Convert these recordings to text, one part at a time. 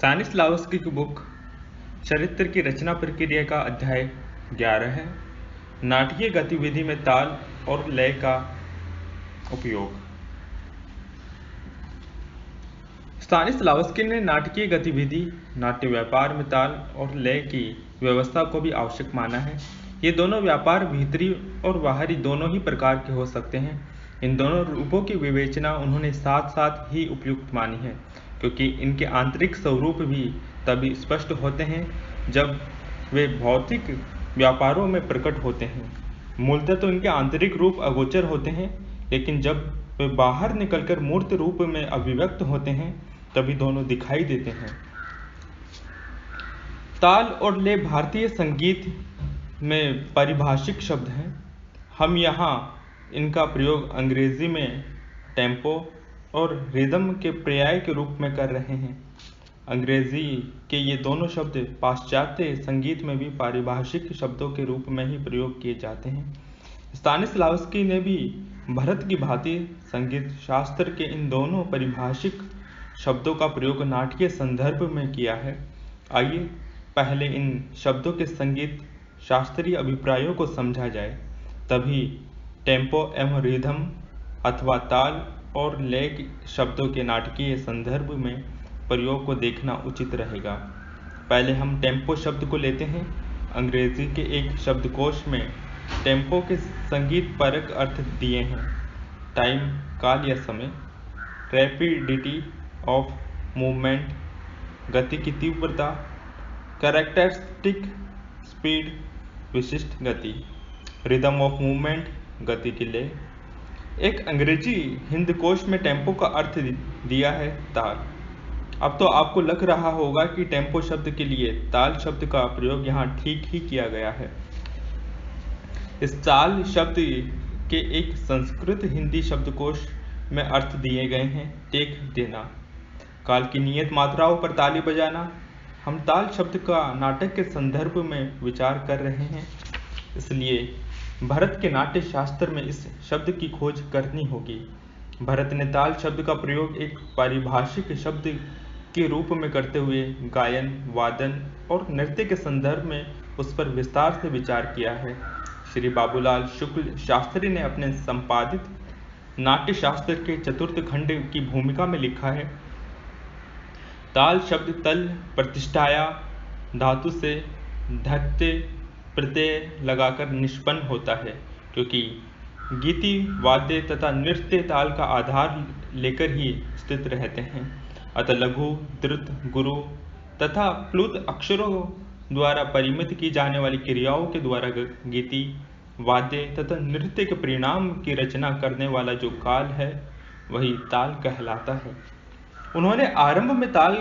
स्तानिस्लावस्की की बुक चरित्र की रचना प्रक्रिया का अध्याय 11 है। नाटकीय गतिविधि में ताल और लय का उपयोग। स्तानिस्लावस्की ने नाटकीय गतिविधि, नाट्य व्यापार में ताल और लय की व्यवस्था को भी आवश्यक माना है। ये दोनों व्यापार भीतरी और बाहरी दोनों ही प्रकार के हो सकते हैं। इन दोनों रूपों की विवेचना उन्होंने साथ साथ ही उपयुक्त मानी है, क्योंकि इनके आंतरिक स्वरूप भी तभी स्पष्ट होते हैं जब वे भौतिक व्यापारों में प्रकट होते हैं। मूलतः तो इनके आंतरिक रूप अगोचर होते हैं, लेकिन जब वे बाहर निकलकर मूर्त रूप में अभिव्यक्त होते हैं तभी दोनों दिखाई देते हैं। ताल और लय भारतीय संगीत में पारिभाषिक शब्द हैं। हम यहाँ इनका प्रयोग अंग्रेजी में टेम्पो और रिदम के पर्याय के रूप में कर रहे हैं। अंग्रेजी के ये दोनों शब्द पाश्चात्य संगीत में भी पारिभाषिक शब्दों के रूप में ही प्रयोग किए जाते हैं। स्तानिस्लावस्की ने भी भरत की भांति संगीत शास्त्र के इन दोनों पारिभाषिक शब्दों का प्रयोग नाटकीय संदर्भ में किया है। आइए पहले इन शब्दों के संगीत शास्त्रीय अभिप्रायों को समझा जाए, तभी टेम्पो एवं रिदम अथवा ताल और लय शब्दों के नाटकीय संदर्भ में प्रयोग को देखना उचित रहेगा। पहले हम टेम्पो शब्द को लेते हैं। अंग्रेजी के एक शब्दकोश में टेम्पो के संगीत परक अर्थ दिए हैं: टाइम, काल या समय; रैपिडिटी ऑफ मूवमेंट, गति की तीव्रता; कैरेक्टरिस्टिक स्पीड, विशिष्ट गति; रिदम ऑफ मूवमेंट, गति की लय। एक अंग्रेजी हिंदकोश में टेम्पो का अर्थ दिया है ताल। अब तो आपको लग रहा होगा कि टेम्पो शब्द के लिए ताल शब्द का प्रयोग यहाँ ठीक ही किया गया है। इस ताल शब्द के एक संस्कृत हिंदी शब्दकोश में अर्थ दिए गए हैं: टेक देना, काल की नियत मात्राओं पर ताली बजाना। हम ताल शब्द का नाटक के संदर्भ में विचार कर रहे हैं, इसलिए भरत के नाट्य शास्त्र में इस शब्द की खोज करनी होगी। भरत ने ताल शब्द का प्रयोग एक पारिभाषिक शब्द के रूप में करते हुए गायन, वादन और नृत्य के संदर्भ में उस पर विस्तार से विचार किया है। श्री बाबूलाल शुक्ल शास्त्री ने अपने संपादित नाट्य शास्त्र के चतुर्थ खंड की भूमिका में लिखा है: ताल शब्द तल प्रतिष्ठाया धातु से धत्ते प्रत्यय लगाकर निष्पन्न होता है, क्योंकि गीति, वाद्य तथा नृत्य ताल का आधार लेकर ही स्थित रहते हैं। अतः लघु, द्रुत, गुरु तथा प्लुत अक्षरों द्वारा परिमित की जाने वाली क्रियाओं के द्वारा गीति, वाद्य तथा नृत्य के परिणाम की रचना करने वाला जो काल है वही ताल कहलाता है। उन्होंने आरंभ में ताल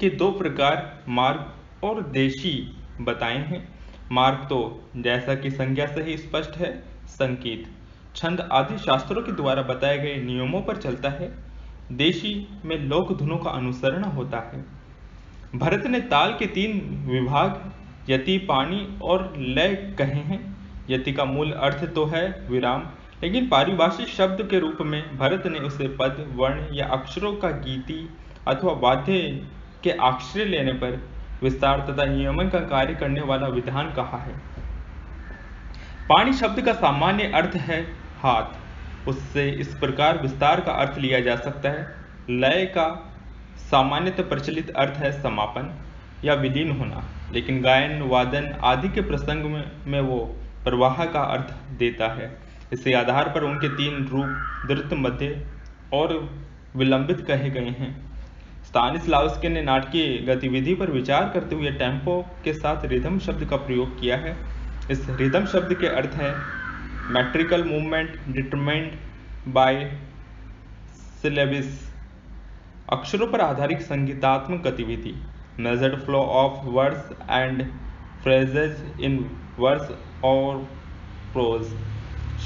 के दो प्रकार, मार्ग और देशी, बताए हैं। मार्ग तो जैसा कि संज्ञा से ही स्पष्ट है, संकेत, छंद आदि शास्त्रों के द्वारा बताए गए नियमों पर चलता है। देशी में लोक धुनों का अनुसरण होता है। भरत ने ताल के तीन विभाग यति, पाणी और लय कहे हैं। यति का मूल अर्थ तो है विराम, लेकिन पारिभाषिक शब्द के रूप में भरत ने उसे पद, वर्ण या अक्षरों का गीति अथवा वाद्य के आश्रय लेने पर विस्तार तथा नियमन का कार्य करने वाला विधान कहा है। पाणी शब्द का सामान्य अर्थ है हाथ, उससे इस प्रकार विस्तार का अर्थ लिया जा सकता है। लय का सामान्यतः प्रचलित अर्थ है समापन या विलीन होना, लेकिन गायन, वादन आदि के प्रसंग में वो प्रवाह का अर्थ देता है। इसी आधार पर उनके तीन रूप द्रुत, मध्य और विलंबित कहे गए हैं। स्तानिस्लावस्की ने नाटकीय गतिविधि पर विचार करते हुए टेम्पो के साथ रिदम शब्द का प्रयोग किया है। इस रिदम शब्द के अर्थ हैं metrical movement determined by syllables, अक्षरों पर आधारित संगीतात्मक गतिविधि, measured flow of words and phrases in verse और प्रोज,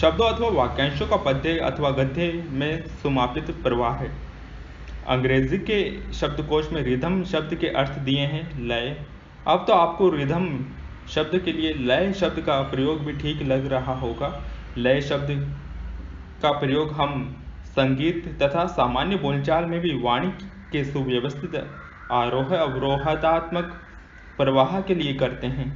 शब्दों अथवा वाक्यांशों का पद्य अथवा गद्य में सुमापित प्रवाह है। अंग्रेजी के शब्दकोश में रिदम शब्द के अर्थ दिए हैं लय। अब तो आपको रिदम शब्द के लिए लय शब्द का प्रयोग भी ठीक लग रहा होगा। लय शब्द का प्रयोग हम संगीत तथा सामान्य बोलचाल में भी वाणी के सुव्यवस्थित आरोह अवरोहात्मक प्रवाह के लिए करते हैं।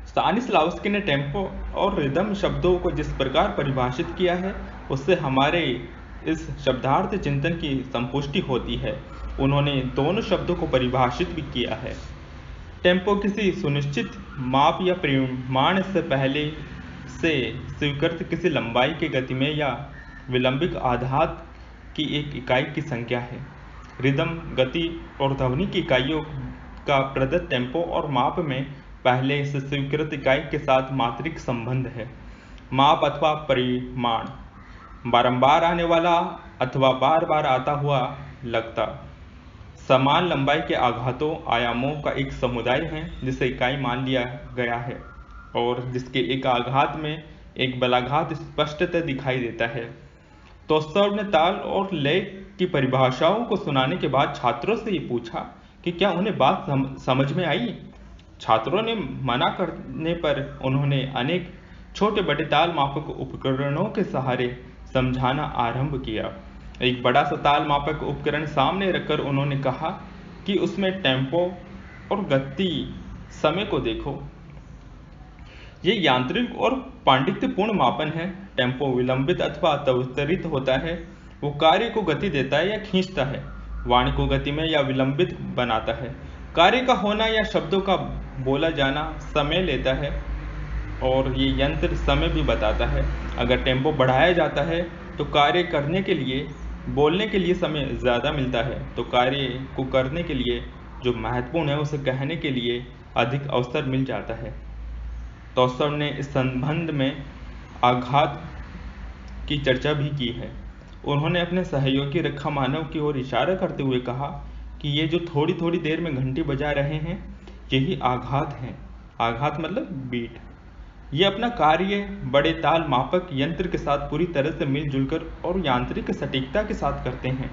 स्तानिस्लावस्की ने टेम्पो और रिदम शब्दों को जिस प्रकार परिभाषित किया है, उससे हमारे इस शब्दार्थ चिंतन की संपुष्टि होती है। उन्होंने दोनों शब्दों को परिभाषित भी किया है। टेम्पो किसी सुनिश्चित माप या परिमाण से पहले से स्वीकृत किसी लंबाई की गति में या विलंबित आघात की एक इकाई की संख्या है। रिदम गति और ध्वनि की इकाइयों का प्रदत्त टेम्पो और माप में पहले से स्वीकृत इकाई के साथ मात्रिक संबंध है। माप अथवा परिमाण बारंबार आने वाला अथवा बार बार आता हुआ लगता समान लंबाई के आघातों आयामों का एक समुदाय है जिसे इकाई मान लिया गया है और जिसके एक आघात में एक बलाघात स्पष्टतः दिखाई देता है। तोस्ताव ने ताल और लय की परिभाषाओं को सुनाने के बाद छात्रों से ये पूछा कि क्या उन्हें बात समझ में आई। छात्रों ने मना करने पर उन्होंने अनेक छोटे बड़े ताल मापक उपकरणों के सहारे समझाना आरंभ किया। एक बड़ा सा ताल मापक उपकरण सामने रखकर उन्होंने कहा कि उसमें टेम्पो और गति समय को देखो। ये यांत्रिक और पांडित्यपूर्ण मापन है। टेम्पो विलंबित अथवा त्वरित होता है। वो कार्य को गति देता है या खींचता है, वाणी को गति में या विलंबित बनाता है। कार्य का होना या शब्दों का बोला जाना समय लेता है और ये यंत्र समय भी बताता है। अगर टेम्पो बढ़ाया जाता है तो कार्य करने के लिए बोलने के लिए समय ज़्यादा मिलता है, तो कार्य को करने के लिए जो महत्वपूर्ण है उसे कहने के लिए अधिक अवसर मिल जाता है। तोस्ताव ने इस संबंध में आघात की चर्चा भी की है। उन्होंने अपने सहयोगी रखामानव की ओर इशारा करते हुए कहा कि ये जो थोड़ी थोड़ी देर में घंटी बजा रहे हैं, यही आघात हैं। आघात मतलब बीट। ये अपना कार्य बड़े ताल मापक यंत्र के साथ पूरी तरह से मिलजुल कर और यांत्रिक सटीकता के साथ करते हैं।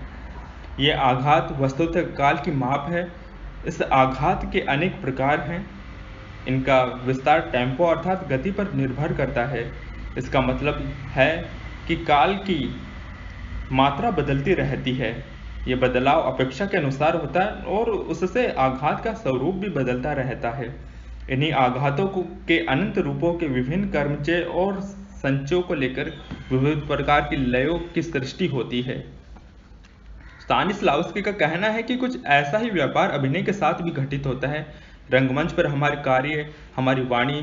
ये आघात वस्तुतः काल की माप है। इस आघात के अनेक प्रकार हैं। इनका विस्तार टेम्पो अर्थात गति पर निर्भर करता है। इसका मतलब है कि काल की मात्रा बदलती रहती है। ये बदलाव अपेक्षा के अनुसार होता है और उससे आघात का स्वरूप भी बदलता रहता है। इन्हीं आघातों के अनंत रूपों के विभिन्न कर्मचय और संचयों को लेकर विविध प्रकार की लयों की सृष्टि होती है। स्तानिस्लावस्की का कहना है कि कुछ ऐसा ही व्यापार अभिनय के साथ भी घटित होता है। रंगमंच पर हमारे कार्य, हमारी वाणी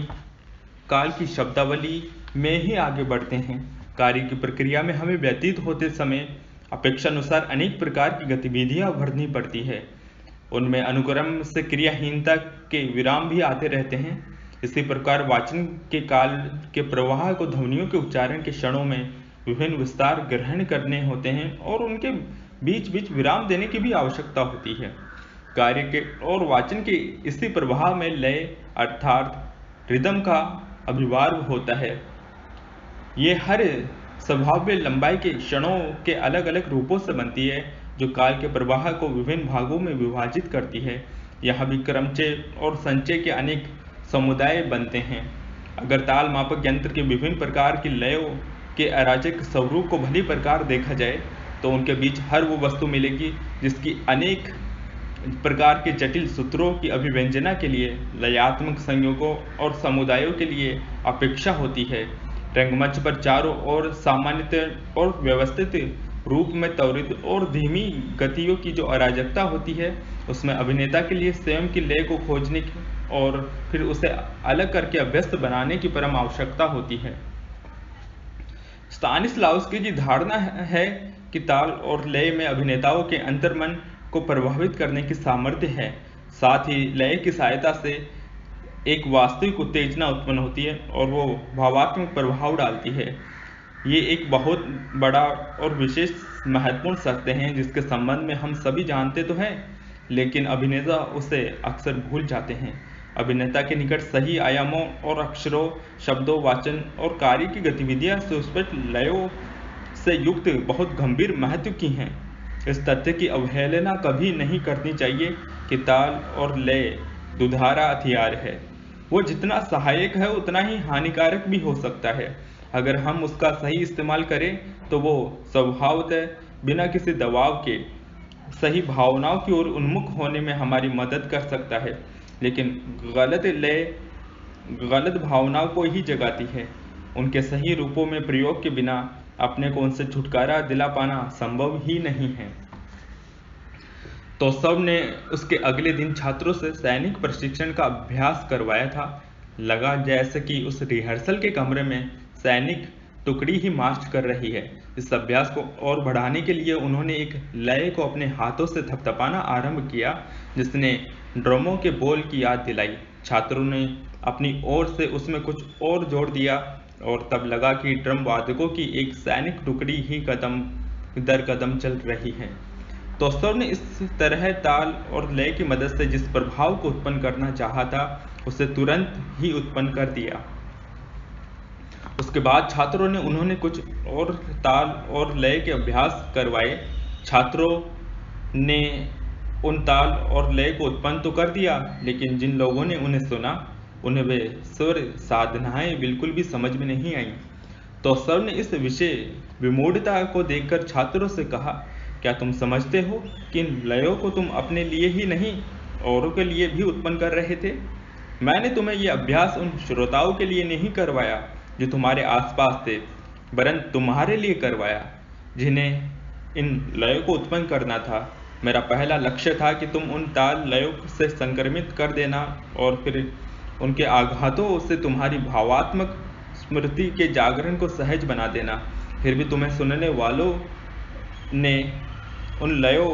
काल की शब्दावली में ही आगे बढ़ते हैं। कार्य की प्रक्रिया में हमें व्यतीत होते समय अपेक्षानुसार अनेक प्रकार की गतिविधियां भरनी पड़ती है। उनमें अनुक्रम से क्रियाहीनता के विराम भी आते रहते हैं। इसी प्रकार वाचन के काल के प्रवाह को ध्वनियों के उच्चारण के क्षणों में विभिन्न विस्तार ग्रहण करने होते हैं और उनके बीच बीच विराम देने की भी आवश्यकता होती है। कार्य के और वाचन के इसी प्रवाह में लय अर्थात रिदम का अभिवार्य होता है। ये हर स्वभाव्य लंबाई के क्षणों के अलग अलग रूपों से बनती है जो काल के प्रवाह को विभिन्न भागों में विभाजित करती है। यहाँ भी क्रमचय और संचय के अनेक समुदाय बनते हैं। अगर ताल मापक यंत्र के विभिन्न प्रकार की लयों के अराजक स्वरूप को भली प्रकार देखा जाए तो उनके बीच हर वो वस्तु मिलेगी जिसकी अनेक प्रकार के जटिल सूत्रों की अभिव्यंजना के लिए लयात्मक संयोगों और समुदायों के लिए अपेक्षा होती है। रंगमंच पर चारों ओर सामान्यतः और व्यवस्थित रूप में त्वरित और धीमी गतियों की जो अराजकता होती है, उसमें अभिनेता के लिए स्वयं की लय को खोजने की और फिर उसे अलग करके अभ्यस्त बनाने की परम आवश्यकता होती है। स्तानिस्लावस्की की धारणा है कि ताल और लय में अभिनेताओं के अंतर्मन को प्रभावित करने की सामर्थ्य है। साथ ही लय की सहायता से एक वास्तविक उत्तेजना उत्पन्न होती है और वो भावात्मक प्रभाव डालती है। ये एक बहुत बड़ा और विशेष महत्वपूर्ण सत्य है जिसके संबंध में हम सभी जानते तो हैं, लेकिन अभिनेता उसे अक्सर भूल जाते हैं। अभिनेता के निकट सही आयामों और अक्षरों, शब्दों, वाचन और कार्य की गतिविधियां सुस्पष्ट लयों से युक्त बहुत गंभीर महत्व की हैं। इस तथ्य की अवहेलना कभी नहीं करनी चाहिए कि ताल और लय दुधारा हथियार है। वो जितना सहायक है उतना ही हानिकारक भी हो सकता है। अगर हम उसका सही इस्तेमाल करें तो वो स्वभावतः बिना किसी दबाव के सही भावनाओं की ओर उन्मुख होने में हमारी मदद कर सकता है, लेकिन गलत लय गलत भावनाओं को ही जगाती है। उनके सही रूपों में प्रयोग के बिना अपने को उनसे छुटकारा दिला पाना संभव ही नहीं है। तो सब ने उसके अगले दिन छात्रों से सैनिक प्रशिक्षण का अभ्यास करवाया था। लगा जैसे कि उस रिहर्सल के कमरे में सैनिक टुकड़ी ही मार्च कर रही है। इस अभ्यास को और बढ़ाने के लिए उन्होंने एक लय को अपने हाथों से थपथपाना आरंभ किया, जिसने ड्रमों के बोल की याद दिलाई। छात्रों ने अपनी ओर से उसमें कुछ और जोड़ दिया और तब लगा कि ड्रम वादकों की एक सैनिक टुकड़ी ही कदम दर कदम चल रही है। तो सर ने इस तरह ताल और लय की मदद से जिस प्रभाव को उत्पन्न करना चाहा था, उसे तुरंत ही उत्पन्न कर दिया। उसके बाद छात्रों ने उन्होंने कुछ और ताल और लय के अभ्यास करवाए। छात्रों ने उन ताल और लय को उत्पन्न तो कर दिया, लेकिन जिन लोगों ने उन्हें सुना, उन्हें वे स्वर साधनाएं बिल्कुल भी समझ में नहीं आई। तो सर ने इस विषय विमूढ़ता को देखकर छात्रों से कहा, क्या तुम समझते हो कि इन लयों को तुम अपने लिए ही नहीं, औरों के लिए भी उत्पन्न कर रहे थे? मैंने तुम्हें यह अभ्यास उन श्रोताओं के लिए नहीं करवाया जो तुम्हारे आसपास थे, वरन तुम्हारे लिए करवाया जिन्हें इन लयों को उत्पन्न करना था। मेरा पहला लक्ष्य था कि तुम उन ताल लयों से संक्रमित कर देना और फिर उनके आघातों से तुम्हारी भावात्मक स्मृति के जागरण को सहज बना देना। फिर भी तुम्हें सुनने वालों ने उन लयों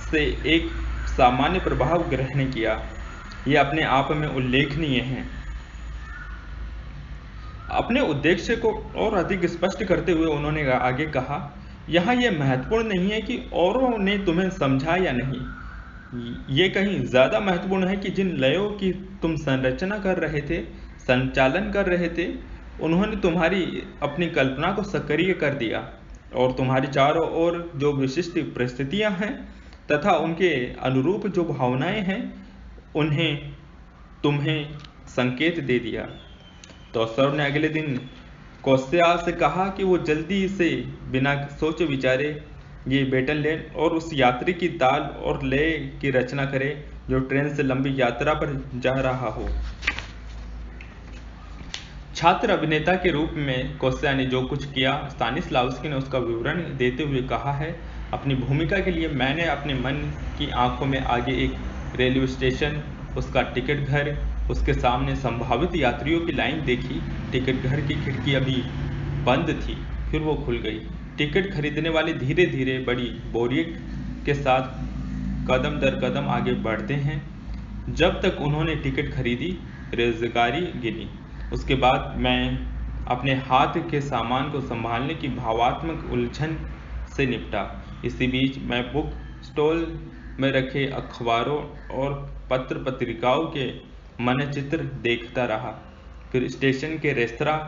से एक सामान्य प्रभाव ग्रहण किया। यह अपने आप में उल्लेखनीय है। अपने उद्देश्य को और अधिक स्पष्ट करते हुए उन्होंने आगे कहा, यहाँ यह महत्वपूर्ण नहीं है कि औरों ने तुम्हें समझा या नहीं, ये कहीं ज्यादा महत्वपूर्ण है कि जिन लयों की तुम संरचना कर रहे थे, संचालन कर रहे थे, उन्होंने तुम्हारी अपनी कल्पना को सक्रिय कर दिया और तुम्हारी चारों ओर जो विशिष्ट परिस्थितियां हैं तथा उनके अनुरूप जो भावनाएं हैं, उन्हें तुम्हें संकेत दे दिया। तो सर ने अगले दिन कौशल्या से कहा कि वो जल्दी से बिना सोचे विचारे ये बेटन और उस यात्री की ताल और लय की रचना करे जो ट्रेन से लंबी यात्रा पर जा रहा हो। छात्र अभिनेता के रूप में कौशल्या ने जो कुछ किया, स्तानिस्लावस्की ने उसका विवरण देते हुए कहा है, अपनी भूमिका के लिए मैंने अपने मन की आंखों में आगे एक रेलवे स्टेशन, उसका टिकट घर, उसके सामने संभावित यात्रियों की लाइन देखी। टिकट घर की खिड़की अभी बंद थी, फिर वो खुल गई। टिकट खरीदने वाले धीरे धीरे बड़ी बोरियत के साथ कदम दर कदम आगे बढ़ते हैं। जब तक उन्होंने टिकट खरीदी, रेज़गारी गिनी। उसके बाद मैं अपने हाथ के सामान को संभालने की भावात्मक उलझन से निपटा। इसी बीच मैं बुक स्टॉल में रखे अखबारों और पत्र पत्रिकाओं के मानचित्र देखता रहा। फिर स्टेशन के रेस्तरां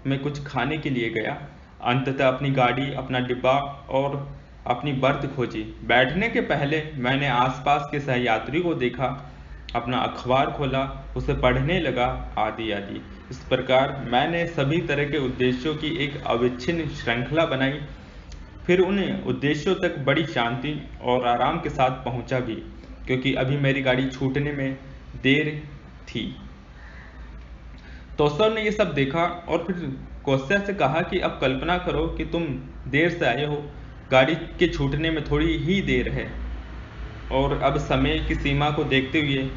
में कुछ खाने के लिए गया। अंततः अपनी गाड़ी, अपना डिब्बा और अपनी बर्थ खोजी। बैठने के पहले मैंने आसपास के सहयात्री को देखा, अपना अखबार खोला, उसे पढ़ने लगा, आदि आदि। इस प्रकार मैंने सभी तरह के उद्देश्यों की एक अविच्छिन्न श्रृंखला बनाई। फिर उन उद्देश्यों तक बड़ी शांति और आराम के साथ पहुंचा भी, क्योंकि अभी मेरी गाड़ी छूटने में देर थी। तो सर ने ये सब देखा और फिर कौशल्या से कहा कि अब कल्पना करो कि तुम देर से आए हो, गाड़ी के छूटने में थोड़ी ही देर है और अब समय की सीमा को देखते हुए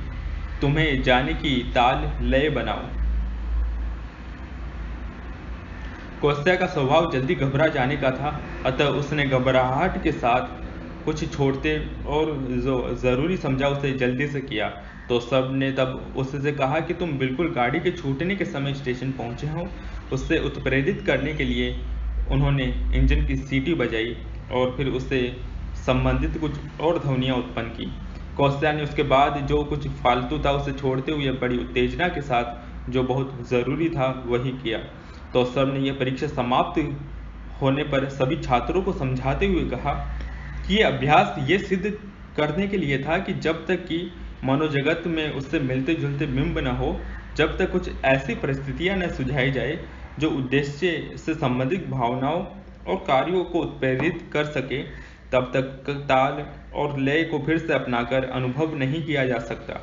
तुम्हें जाने की ताल लय बनाओ। कौशल्या का स्वभाव जल्दी घबरा जाने का था, अतः उसने घबराहट के साथ कुछ छोड़ते और जो जरूरी समझा उसे जल्दी से किया। तो सब ने तब उससे कहा कि तुम बिल्कुल गाड़ी के छूटने के समय स्टेशन पहुंचे हो। उससे उत्प्रेरित करने के लिए उन्होंने इंजन की सीटी बजाई और फिर उससे संबंधित कुछ और ध्वनियां उत्पन्न की। कौशल्या ने उसके बाद जो कुछ फालतू था उसे छोड़ते हुए बड़ी उत्तेजना के साथ जो बहुत ज़रूरी था वही किया। तो सर ने यह परीक्षा समाप्त होने पर सभी छात्रों को समझाते हुए कहा कि यह अभ्यास ये सिद्ध करने के लिए था कि जब तक कि मनोजगत में उससे मिलते जुलते बिंब न हो, जब तक कुछ ऐसी परिस्थितियां न सुझाई जाए जो उद्देश्य से संबंधित भावनाओं और कार्यों को उत्प्रेरित कर सके, तब तक ताल और लय को फिर से अपनाकर अनुभव नहीं किया जा सकता।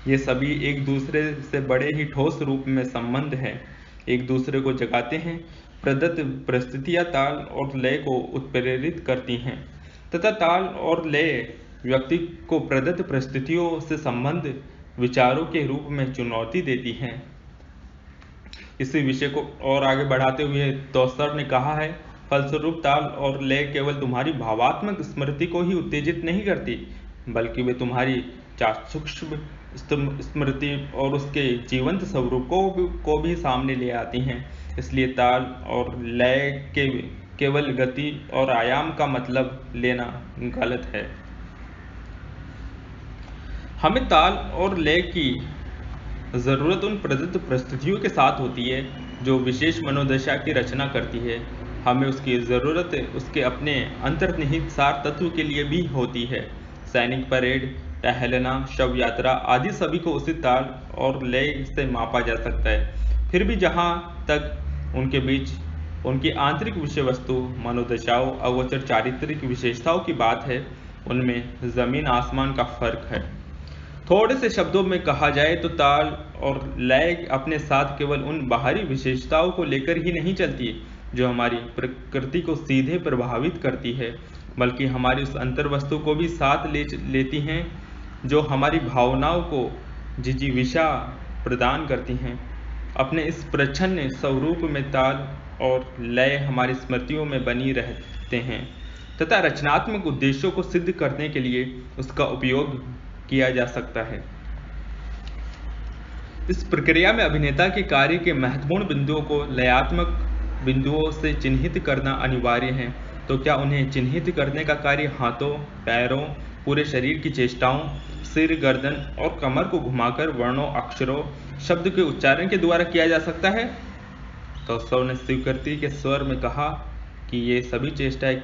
ये सभी एक दूसरे से बड़े ही ठोस रूप में संबंध हैं, एक दूसरे को जगाते हैं। प्रदत्त परिस्थितियां ताल और लय को उत्प्रेरित करती हैं तथा ताल और लय व्यक्ति को प्रदत्त परिस्थितियों से संबंध विचारों के रूप में चुनौती देती हैं। इसी विषय को और आगे बढ़ाते हुए तौसर ने कहा है, फलस्वरूप ताल और लय केवल तुम्हारी भावात्मक स्मृति को ही उत्तेजित नहीं करती, बल्कि वे तुम्हारी चाक्षुष स्मृति और उसके जीवंत स्वरूपों को भी सामने ले आती हैं। इसलिए ताल और लय के केवल गति और आयाम का मतलब लेना गलत है। हमें ताल और लय की जरूरत उन प्रदत्त परिस्थितियों के साथ होती है जो विशेष मनोदशा की रचना करती है। हमें उसकी जरूरत उसके अपने अंतर्निहित सार तत्व के लिए भी होती है। सैनिक परेड, टहलना, शव यात्रा आदि सभी को उसी ताल और लय से मापा जा सकता है। फिर भी जहाँ तक उनके बीच उनकी आंतरिक विषय वस्तु, मनोदशाओं, अगोचर चारित्रिक विशेषताओं की बात है, उनमें जमीन आसमान का फर्क है। थोड़े से शब्दों में कहा जाए तो ताल और लय अपने साथ केवल उन बाहरी विशेषताओं को लेकर ही नहीं चलती जो हमारी प्रकृति को सीधे प्रभावित करती है, बल्कि हमारी उस अंतर्वस्तु को भी साथ लेती हैं जो हमारी भावनाओं को जिजीविषा प्रदान करती हैं। अपने इस प्रच्छन्न स्वरूप में ताल और लय हमारी स्मृतियों में बनी रहते हैं तथा रचनात्मक उद्देश्यों को सिद्ध करने के लिए उसका उपयोग किया जा सकता है। इस प्रक्रिया में अभिनेता के कार्य के महत्वपूर्ण बिंदुओं को लयात्मक बिंदुओं से चिन्हित करना अनिवार्य है। तो क्या उन्हें चिन्हित करने का कार्य हाथों, पैरों, पूरे शरीर की चेष्टाओं, सिर, गर्दन और कमर को घुमाकर वर्णों, अक्षरों, शब्द के उच्चारण के द्वारा किया जा सकता है? तो सौ ने स्वीकृति के स्वर में कहा कि ये सभी चेष्टाएं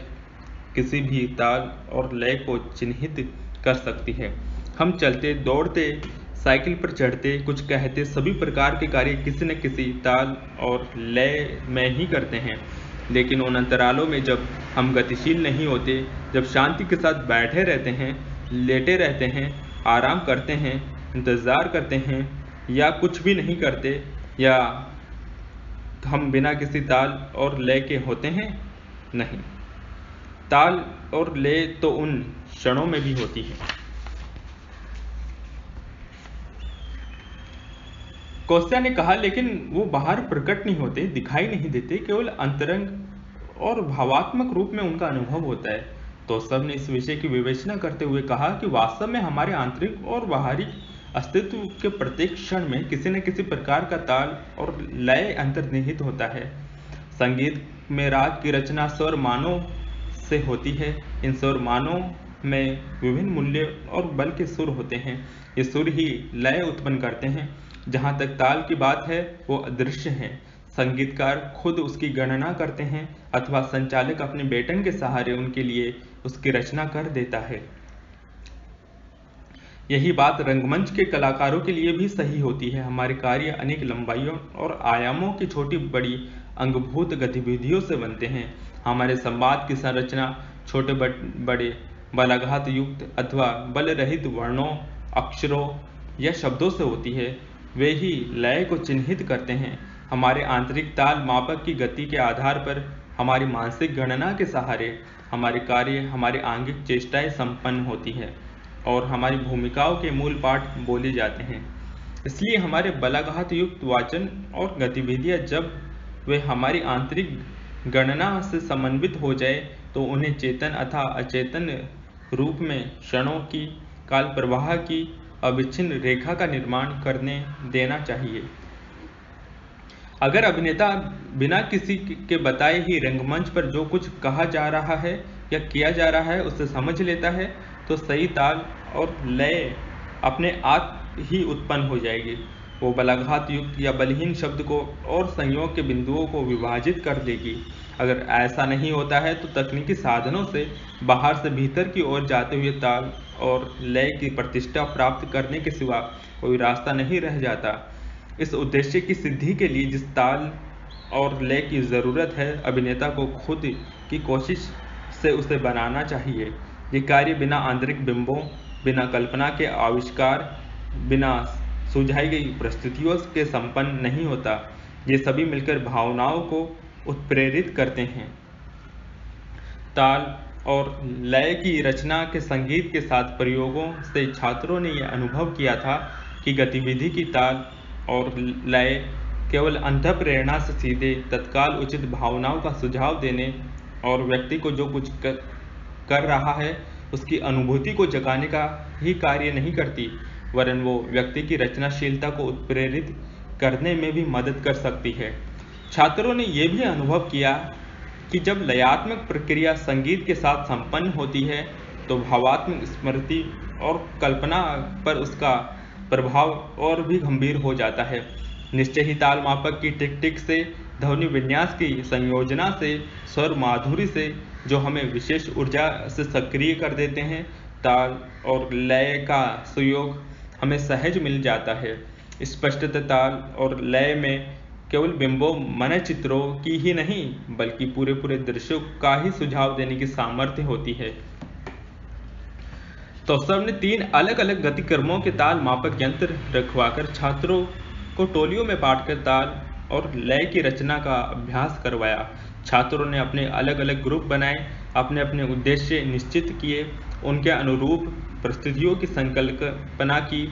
किसी भी ताल और लय को चिन्हित कर सकती है। हम चलते, दौड़ते, साइकिल पर चढ़ते, कुछ कहते, सभी प्रकार के कार्य किसी न किसी ताल और लय में ही करते हैं। लेकिन उन अंतरालों में जब हम गतिशील नहीं होते, जब शांति के साथ बैठे रहते हैं, लेटे रहते हैं, आराम करते हैं, इंतज़ार करते हैं या कुछ भी नहीं करते, या हम बिना किसी ताल और लय के होते हैं? नहीं, ताल और लय तो उन क्षणों में भी होती है। कोस्टा ने कहा, लेकिन वो बाहर प्रकट नहीं होते, दिखाई नहीं देते, केवल अंतरंग और भावात्मक रूप में उनका अनुभव होता है। तो सब ने इस विषय की विवेचना करते हुए कहा कि वास्तव में हमारे आंतरिक और बाहरी अस्तित्व के प्रत्येक क्षण में किसी न किसी प्रकार का ताल और लय अंतर्निहित होता है। संगीत में राग की रचना स्वर मानों से होती है। इन स्वर मानों में विभिन्न मूल्य और बल के सुर होते हैं। ये सुर ही लय उत्पन्न करते हैं। जहाँ तक ताल की बात है, वो अदृश्य है। संगीतकार खुद उसकी गणना करते हैं अथवा संचालक अपने बेटन के सहारे उनके लिए उसकी रचना कर देता है। यही बात रंगमंच के कलाकारों के लिए भी सही होती है। हमारे कार्य अनेक लंबाइयों और आयामों की छोटी बड़ी अंगभूत गतिविधियों से बनते हैं। हमारे संवाद की संरचना छोटे बड़े बलाघात युक्त अथवा बल रहित वर्णों, अक्षरों या शब्दों से होती है। वे ही लय को चिन्हित करते हैं। हमारे आंतरिक ताल मापक की गति के आधार पर हमारी मानसिक गणना के सहारे हमारे कार्य, हमारी आंगिक चेष्टाएं संपन्न होती है और हमारी भूमिकाओं के मूल पाठ बोले जाते हैं। इसलिए हमारे बलाघात युक्त वाचन और गतिविधियां जब वे हमारी आंतरिक गणना से समन्वित हो जाए तो उन्हें चेतन अथवा अचेतन रूप में क्षणों की काल प्रवाह की अविच्छिन्न रेखा का निर्माण करने देना चाहिए। अगर अभिनेता बिना किसी के बताए ही रंगमंच पर जो कुछ कहा जा रहा है या किया जा रहा है उसे समझ लेता है, तो सही ताल और लय अपने आप ही उत्पन्न हो जाएगी। वो बलाघात युक्त या बलहीन शब्द को और संयोग के बिंदुओं को विभाजित कर देगी। अगर ऐसा नहीं होता है तो तकनीकी साधनों से बाहर से भीतर की ओर जाते हुए ताल और लय की प्रतिष्ठा प्राप्त करने के सिवा कोई रास्ता नहीं रह जाता। इस उद्देश्य की सिद्धि के लिए जिस ताल और लय की ज़रूरत है, अभिनेता को खुद की कोशिश से उसे बनाना चाहिए। ये कार्य बिना आंतरिक बिंबों, बिना कल्पना के आविष्कार, बिना सुझाई गई परिस्थितियों के संपन्न नहीं होता। ये सभी मिलकर भावनाओं को उत्प्रेरित करते हैं। ताल और लय की रचना के संगीत के साथ प्रयोगों से छात्रों ने यह अनुभव किया था कि गतिविधि की ताल और लय केवल अंतःप्रेरणा से सीधे तत्काल उचित भावनाओं का सुझाव देने और व्यक्ति को जो कुछ कर रहा है उसकी अनुभूति को जगाने का ही कार्य नहीं करती, वरन वो व्यक्ति की रचनाशीलता को उत्प्रेरित करने में भी मदद कर सकती है। छात्रों ने यह भी अनुभव किया कि जब लयात्मक प्रक्रिया संगीत के साथ संपन्न होती है तो भावात्मक स्मृति और कल्पना पर उसका प्रभाव और भी गंभीर हो जाता है। निश्चय ही ताल मापक की टिक टिक से, ध्वनि विन्यास की संयोजना से, स्वर माधुरी से जो हमें विशेष ऊर्जा से सक्रिय कर देते हैं, ताल और लय का सुयोग हमें सहज मिल जाता है। स्पष्टता ताल और लय में केवल बिंबों, मन चित्रों की ही नहीं बल्कि पूरे दृश्यों का ही सुझाव देने की सामर्थ्य होती है। तो सबने 3 अलग अलग गतिक्रमों के ताल मापक यंत्र रखवाकर छात्रों को टोलियों में बांटकर ताल और लय की रचना का अभ्यास करवाया। छात्रों ने अपने अलग अलग ग्रुप बनाए, अपने अपने उद्देश्य निश्चित किए, उनके अनुरूप परिस्थितियों की संकल्पना की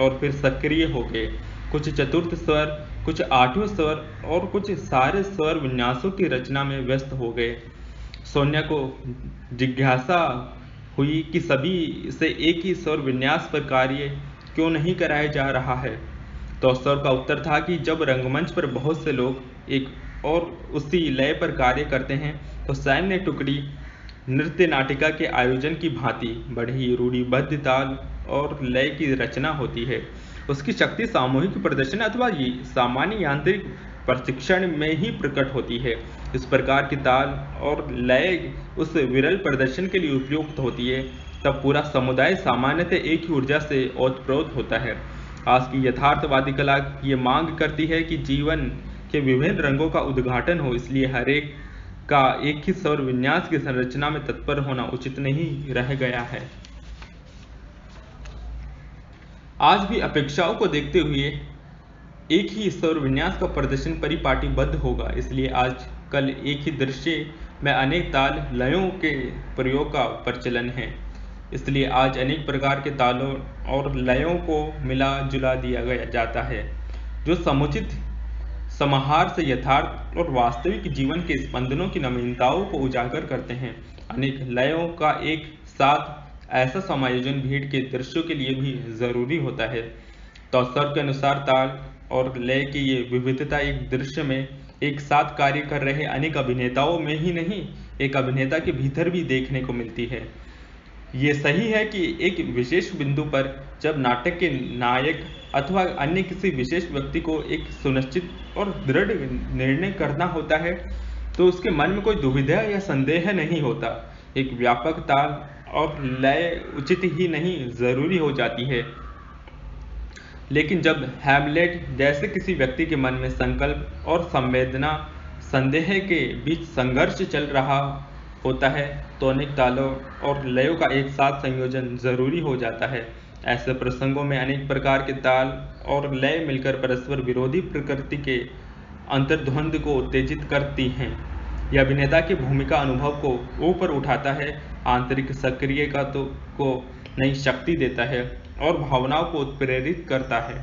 और फिर सक्रिय हो गए। कुछ चतुर्थ स्वर, कुछ 8वें स्वर और कुछ सारे स्वर विन्यासों की रचना में व्यस्त हो गए। सोनिया को जिज्ञासा हुई कि सभी से एक ही स्वर विन्यास पर कार्य क्यों नहीं कराया जा रहा है। तो स्वर का उत्तर था कि जब रंगमंच पर बहुत से लोग एक और उसी लय पर कार्य करते हैं तो सैन्य टुकड़ी नृत्य नाटिका के आयोजन की भांति बड़ी रूढ़िबद्ध ताल और लय की रचना होती है। उसकी शक्ति सामूहिक प्रदर्शन अथवा सामान्य यांत्रिक प्रशिक्षण में ही प्रकट होती है। इस प्रकार की ताल और लय उस विरल प्रदर्शन के लिए उपयुक्त होती है तब पूरा समुदाय सामान्यतः एक ही ऊर्जा से ओतप्रोत होता है। आज की यथार्थवादी कला ये मांग करती है कि जीवन के विभिन्न रंगों का उद्घाटन हो, इसलिए हर एक का एक ही स्वर विन्यास की संरचना में तत्पर होना उचित नहीं रह गया है। आज भी अपेक्षाओं को देखते हुए एक ही स्वर विन्यास का प्रदर्शन परिपाटीबद्ध होगा, इसलिए आज कल एक ही दृश्य में अनेक ताल लयों के प्रयोग का प्रचलन है। इसलिए आज अनेक प्रकार के तालों और लयों को मिला जुला दिया जाता है जो समुचित समाहार से यथार्थ और वास्तविक जीवन के स्पंदनों की नवीनताओं को उजागर करते हैं। अनेक लयों का एक साथ ऐसा समायोजन भीड़ के दृश्यों के लिए भी जरूरी होता है। तो स्वर के अनुसार ताल और लय की ये विविधता एक दृश्य में एक साथ कार्य कर रहे अनेक अभिनेताओं में ही नहीं, एक अभिनेता के भीतर भी देखने को मिलती है। ये सही है कि एक विशेष बिंदु पर जब नाटक के नायक अथवा अन्य किसी विशेष व्यक्ति को एक सुनिश्चित और दृढ़ निर्णय करना होता है तो उसके मन में कोई दुविधा या संदेह नहीं होता। एक व्यापक ताल और लय उचित ही नहीं जरूरी हो जाती है। लेकिन जब हैमलेट जैसे किसी व्यक्ति के मन में संकल्प और संवेदना संदेह के बीच संघर्ष चल रहा होता है तो अनेक तालों और लयों का एक साथ संयोजन जरूरी हो जाता है। ऐसे प्रसंगों में अनेक प्रकार के ताल और लय मिलकर परस्पर विरोधी प्रकृति के अंतर्द्वंद को उत्तेजित करती हैं। यह अभिनेता की भूमिका अनुभव को ऊपर उठाता है, आंतरिक सक्रियता को नई शक्ति देता है और भावनाओं को उत्प्रेरित करता है।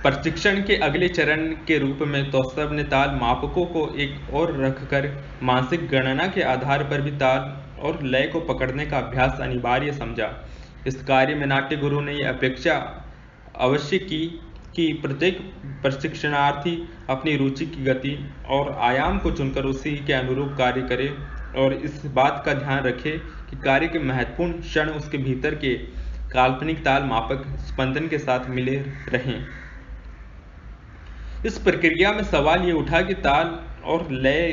प्रशिक्षण के अगले चरण के रूप में तो सबने ताल मापकों को एक और रखकर मानसिक गणना के आधार पर भी ताल और लय को पकड़ने का अभ्यास अनिवार्य समझा। इस कार्य में नाट्य गुरु ने यह अपेक्षा अवश्य की कि प्रत्येक प्रशिक्षणार्थी अपनी रुचि की गति और आयाम को चुनकर उसी के अनुरूप कार्य करे और इस बात का ध्यान रखे कि कार्य के महत्वपूर्ण क्षण उसके भीतर के काल्पनिक ताल मापक स्पंदन के साथ मिले रहें। इस प्रक्रिया में सवाल ये उठा कि ताल और लय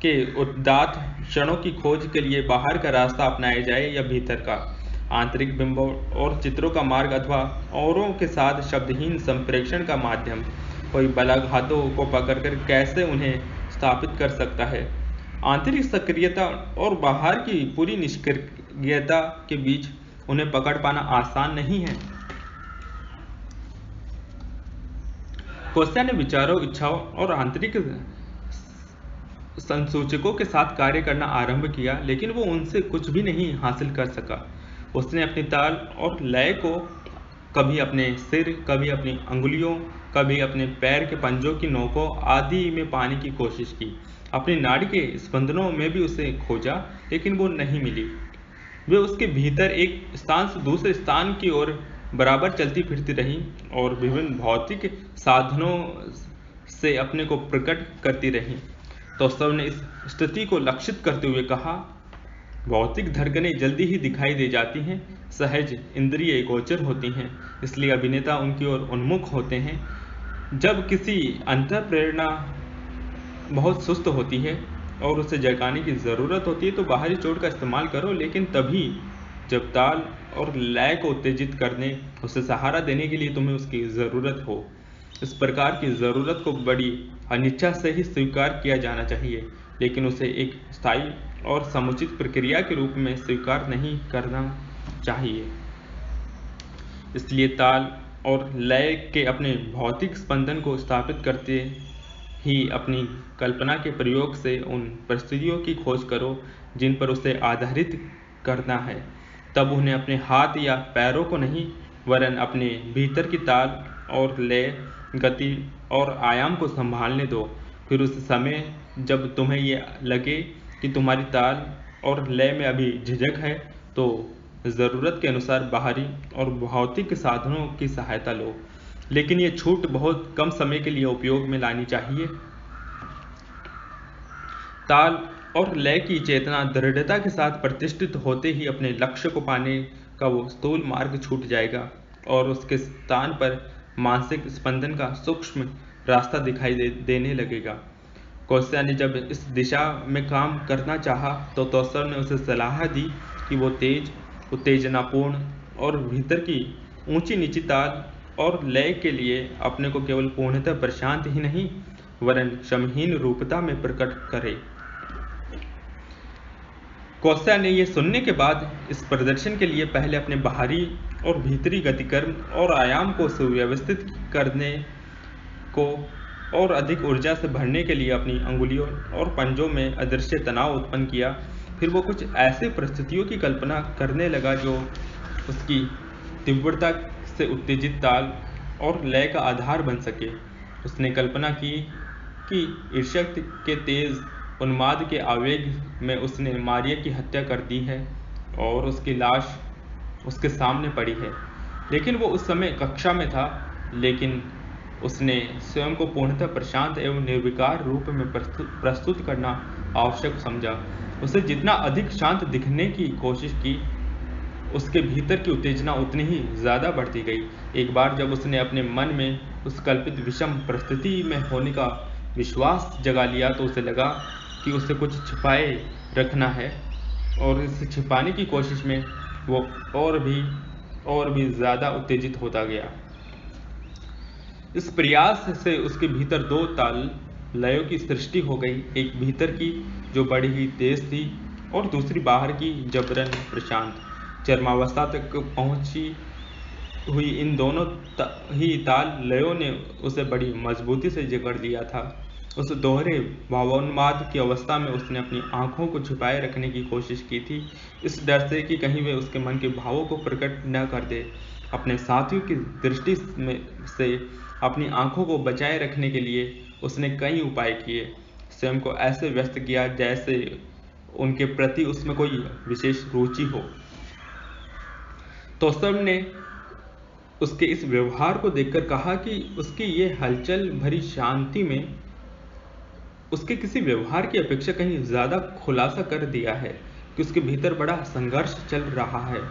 के उदात्त क्षणों की खोज के लिए बाहर का रास्ता अपनाया जाए या भीतर का, आंतरिक बिंबों और चित्रों का मार्ग अथवा औरों के साथ शब्दहीन संप्रेषण का माध्यम। कोई बलाघातों को पकड़कर कैसे उन्हें स्थापित कर सकता है। आंतरिक सक्रियता और बाहर की पूरी निष्क्रियता के बीच उन्हें पकड़ पाना आसान नहीं है। कोस्टा ने विचारों, इच्छाओं और आंतरिक संसूचकों के साथ कार्य करना आरंभ किया, लेकिन वो उनसे कुछ भी नहीं हासिल कर सका। उसने अपनी ताल और लय को कभी अपने सिर, कभी अपनी अंगुलियों, कभी अपने पैर के पंजों की नोकों आदि में पाने की कोशिश की। अपनी नाड़ी के स्पंदनों में भी उसे खोजा, लेकिन वो नहीं मिली। वे उसके भीतर एक स्थान से दूसरे स्थान की ओर बराबर चलती फिरती रही और विभिन्न भौतिक साधनों से अपने को प्रकट करती रही। तोस्तव ने इस स्थिति को लक्षित करते हुए कहा, भौतिक धड़कनें जल्दी ही दिखाई दे जाती हैं, सहज इंद्रिय गोचर होती हैं, इसलिए अभिनेता उनकी ओर उन्मुख होते हैं। जब किसी अंतः प्रेरणा बहुत सुस्त होती है और उसे जगाने की ज़रूरत होती है तो बाहरी चोट का इस्तेमाल करो, लेकिन तभी जब ताल और लय को उत्तेजित करने, उसे सहारा देने के लिए तुम्हें उसकी ज़रूरत हो। इस प्रकार की ज़रूरत को बड़ी अनिच्छा से ही स्वीकार किया जाना चाहिए, लेकिन उसे एक स्थायी और समुचित प्रक्रिया के रूप में स्वीकार नहीं करना चाहिए। इसलिए ताल और लय के अपने भौतिक स्पंदन को स्थापित करते ही अपनी कल्पना के प्रयोग से उन परिस्थितियों की खोज करो जिन पर उसे आधारित करना है। तब उन्हें अपने हाथ या पैरों को नहीं, वरन अपने भीतर की ताल और लय, गति और आयाम को संभालने दो। फिर उस समय जब तुम्हें ये लगे कि तुम्हारी ताल और लय में अभी झिझक है, तो ज़रूरत के अनुसार बाहरी और भौतिक साधनों की सहायता लो, लेकिन ये छूट बहुत कम समय के लिए उपयोग में लानी चाहिए। ताल और लय की चेतना दृढ़ता के साथ प्रतिष्ठित होते ही अपने लक्ष्य को पाने का वो स्थूल मार्ग छूट जाएगा और उसके स्थान पर मानसिक स्पंदन का सूक्ष्म रास्ता दिखाई देने लगेगा। कोस्टा ने जब इस दिशा में काम करना चाहा तो तोस्तव ने उसे सलाह दी कि वो तेज, उत्तेजनापूर्ण और भीतर की ऊंची नीची ताल और लय के लिए अपने को केवल पूर्णतः प्रशांत ही नहीं, वरन क्षमहीन रूपता में प्रकट करे। कोस्टा ने यह सुनने के बाद इस प्रदर्शन के लिए पहले अपने बाहरी और भीतरी गतिकर्म और आयाम को सुव्यवस्थित करने को और अधिक ऊर्जा से भरने के लिए अपनी अंगुलियों और पंजों में अदृश्य तनाव उत्पन्न किया। फिर वो कुछ ऐसे परिस्थितियों की कल्पना करने लगा जो उसकी तीव्रता से उत्तेजित ताल और लय का आधार बन सके। उसने कल्पना की कि ईर्ष्या के तेज उन्माद के आवेग में उसने मारिया की हत्या कर दी है और उसकी लाश उसके सामने पड़ी है, लेकिन वो उस समय कक्षा में था। लेकिन उसने स्वयं को पूर्णतः प्रशांत एवं निर्विकार रूप में प्रस्तुत करना आवश्यक समझा। उसे जितना अधिक शांत दिखने की कोशिश की, उसके भीतर की उत्तेजना उतनी ही ज़्यादा बढ़ती गई। एक बार जब उसने अपने मन में उस कल्पित विषम परिस्थिति में होने का विश्वास जगा लिया तो उसे लगा कि उसे कुछ छिपाए रखना है और इसे छिपाने की कोशिश में वो और भी ज़्यादा उत्तेजित होता गया। इस प्रयास से उसके भीतर दो ताल लयों की सृष्टि हो गई, एक भीतर की जो बड़ी ही तेज थी और दूसरी बाहर की जबरन प्रशांत। चरमावस्था तक पहुंची हुई इन दोनों ही ताल लयों ने उसे बड़ी मजबूती से जकड़ लिया था। उस दोहरे भावोन्माद की अवस्था में उसने अपनी आंखों को छिपाए रखने की कोशिश की थी, इस डर से कि कहीं वे उसके मन के भावों को प्रकट न कर दे। अपने साथियों की दृष्टि से अपनी आंखों को बचाए रखने के लिए उसने कई उपाय किए। स्वयं को ऐसे व्यस्त किया जैसे उनके प्रति उसमें कोई विशेष रुचि हो। तोस्तव ने उसके इस व्यवहार को देखकर कहा कि उसकी ये हलचल भरी शांति में उसके किसी व्यवहार की अपेक्षा कहीं ज़्यादा खुलासा कर दिया है कि उसके भीतर बड़ा संघर्ष चल रहा है।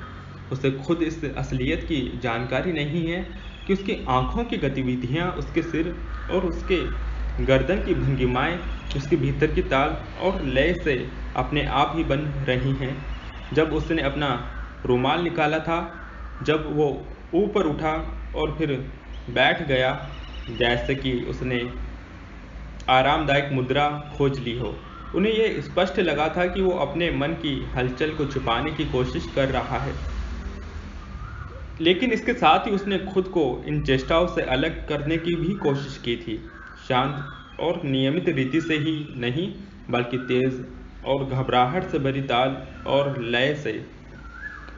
उसे खुद इस असलियत की जानकारी नहीं है कि उसकी आंखों की गतिविधियां, उसके सिर और उसके गर्दन की भंगिमाएं उसके भीतर की ताल और लय से अपने आप ही बन रही हैं। जब उसने अपना रुमाल निकाला था, जब वो ऊपर उठा और फिर बैठ गया, जैसे कि उसने आरामदायक मुद्रा खोज ली हो, उन्हें यह स्पष्ट लगा था कि वो अपने मन की हलचल को छुपाने की कोशिश कर रहा है, लेकिन इसके साथ ही उसने खुद को इन चेष्टाओं से अलग करने की भी कोशिश की थी। शांत और नियमित रीति से ही नहीं, बल्कि तेज और घबराहट से भरी ताल और लय से।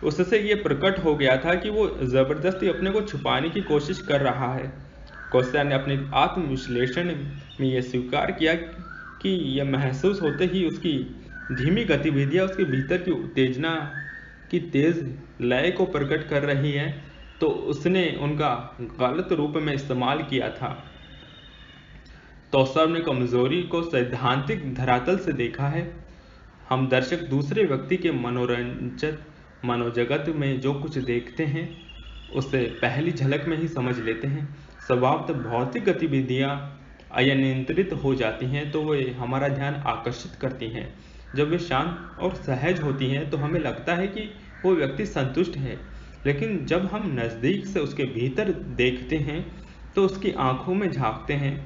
उससे ये प्रकट हो गया था कि वो जबरदस्ती अपने को छुपाने की कोशिश कर रहा है। कोस्टा ने अपने आत्मविश्लेषण में यह स्वीकार किया कि यह महसूस होते ही उसकी धीमी गतिविधियां उसके भीतर की उत्तेजना की तेज लय को प्रकट कर रही हैं, तो उसने उनका गलत रूप में इस्तेमाल किया था। तोसाव ने कमजोरी को सैद्धांतिक धरातल से देखा है। हम दर्शक दूसरे व्यक्ति के मनोरंजक मनोजगत में जो कुछ देखते हैं उसे पहली झलक में ही समझ लेते हैं। स्वभावतः भौतिक गतिविधियां अनियंत्रित हो जाती हैं तो वे हमारा ध्यान आकर्षित करती हैं। जब वे शांत और सहज होती हैं तो हमें लगता है कि वो व्यक्ति संतुष्ट है, लेकिन जब हम नज़दीक से उसके भीतर देखते हैं तो उसकी आंखों में झांकते हैं